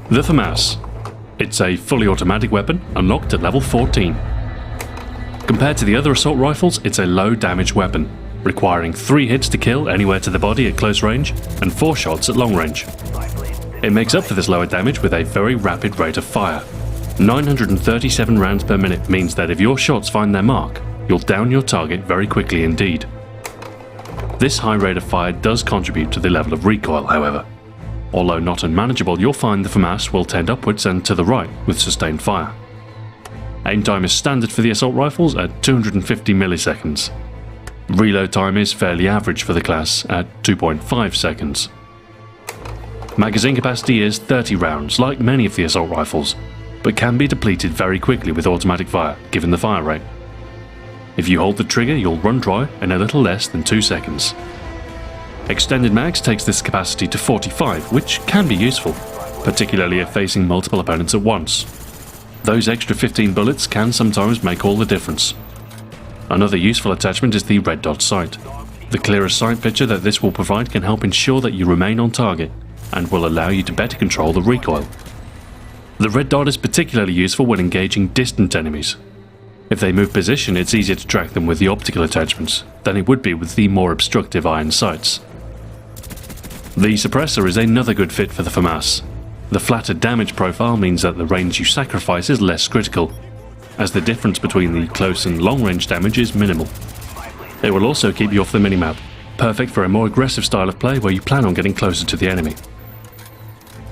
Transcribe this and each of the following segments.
The FAMAS. It's a fully automatic weapon unlocked at level 14. Compared to the other assault rifles, it's a low damage weapon, requiring 3 hits to kill anywhere to the body at close range and 4 shots at long range. It makes up for this lower damage with a very rapid rate of fire. 937 rounds per minute means that if your shots find their mark, you'll down your target very quickly indeed. This high rate of fire does contribute to the level of recoil, however. Although not unmanageable, you'll find the FAMAS will tend upwards and to the right with sustained fire. Aim time is standard for the assault rifles at 250 milliseconds. Reload time is fairly average for the class at 2.5 seconds. Magazine capacity is 30 rounds, like many of the assault rifles, but can be depleted very quickly with automatic fire, given the fire rate. If you hold the trigger, you'll run dry in a little less than 2 seconds. Extended mags takes this capacity to 45, which can be useful, particularly if facing multiple opponents at once. Those extra 15 bullets can sometimes make all the difference. Another useful attachment is the red dot sight. The clearer sight picture that this will provide can help ensure that you remain on target, and will allow you to better control the recoil. The red dot is particularly useful when engaging distant enemies. If they move position, it's easier to track them with the optical attachments than it would be with the more obstructive iron sights. The suppressor is another good fit for the FAMAS. The flatter damage profile means that the range you sacrifice is less critical, as the difference between the close and long range damage is minimal. It will also keep you off the minimap, perfect for a more aggressive style of play where you plan on getting closer to the enemy.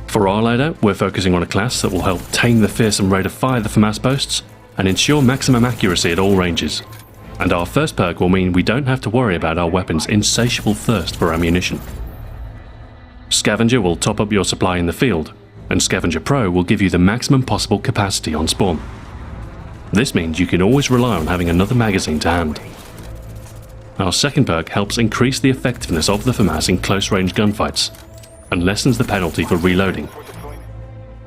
For our loadout, we're focusing on a class that will help tame the fearsome rate of fire the FAMAS boasts and ensure maximum accuracy at all ranges. And our first perk will mean we don't have to worry about our weapon's insatiable thirst for ammunition. Scavenger will top up your supply in the field, and Scavenger Pro will give you the maximum possible capacity on spawn. This means you can always rely on having another magazine to hand. Our second perk helps increase the effectiveness of the FAMAS in close-range gunfights, and lessens the penalty for reloading.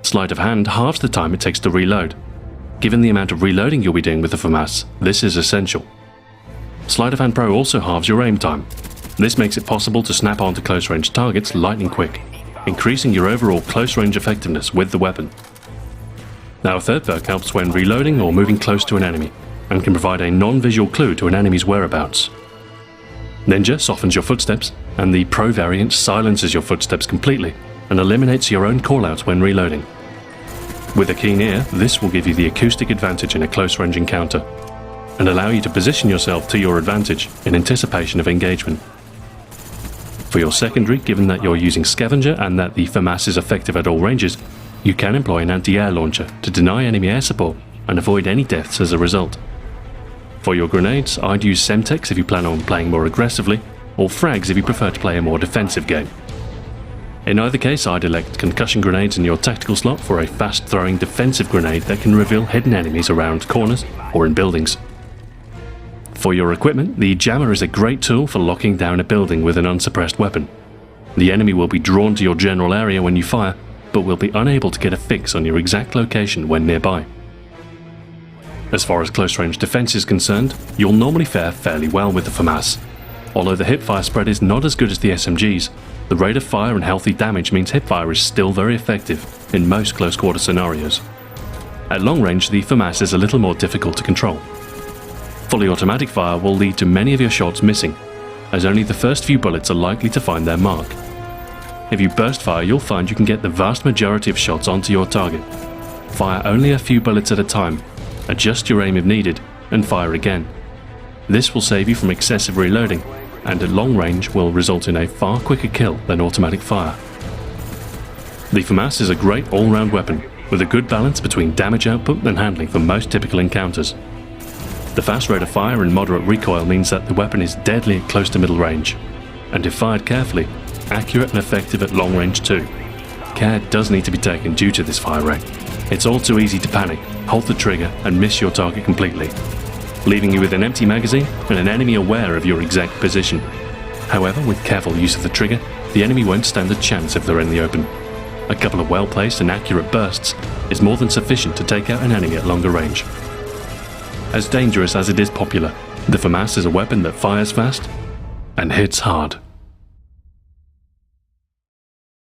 Sleight of hand halves the time it takes to reload. Given the amount of reloading you'll be doing with the FAMAS, this is essential. Sleight of hand Pro also halves your aim time. This makes it possible to snap onto close-range targets lightning quick, increasing your overall close-range effectiveness with the weapon. Our third perk helps when reloading or moving close to an enemy, and can provide a non-visual clue to an enemy's whereabouts. Ninja softens your footsteps, and the Pro variant silences your footsteps completely and eliminates your own callouts when reloading. With a keen ear, this will give you the acoustic advantage in a close-range encounter, and allow you to position yourself to your advantage in anticipation of engagement. For your secondary, given that you're using Scavenger and that the FAMAS is effective at all ranges, you can employ an anti-air launcher to deny enemy air support and avoid any deaths as a result. For your grenades, I'd use Semtex if you plan on playing more aggressively, or Frags if you prefer to play a more defensive game. In either case, I'd elect concussion grenades in your tactical slot for a fast-throwing defensive grenade that can reveal hidden enemies around corners or in buildings. For your equipment, the jammer is a great tool for locking down a building with an unsuppressed weapon. The enemy will be drawn to your general area when you fire, but will be unable to get a fix on your exact location when nearby. As far as close-range defense is concerned, you'll normally fare fairly well with the FAMAS. Although the hipfire spread is not as good as the SMGs, the rate of fire and healthy damage means hipfire is still very effective in most close-quarter scenarios. At long range, the FAMAS is a little more difficult to control. Fully automatic fire will lead to many of your shots missing, as only the first few bullets are likely to find their mark. If you burst fire, you'll find you can get the vast majority of shots onto your target. Fire only a few bullets at a time, adjust your aim if needed, and fire again. This will save you from excessive reloading, and at long range will result in a far quicker kill than automatic fire. The FAMAS is a great all-round weapon, with a good balance between damage output and handling for most typical encounters. The fast rate of fire and moderate recoil means that the weapon is deadly at close to middle range, and if fired carefully, accurate and effective at long range too. Care does need to be taken due to this fire rate. It's all too easy to panic, hold the trigger and miss your target completely, leaving you with an empty magazine and an enemy aware of your exact position. However, with careful use of the trigger, the enemy won't stand a chance if they're in the open. A couple of well-placed and accurate bursts is more than sufficient to take out an enemy at longer range. As dangerous as it is popular, the FAMAS is a weapon that fires fast and hits hard.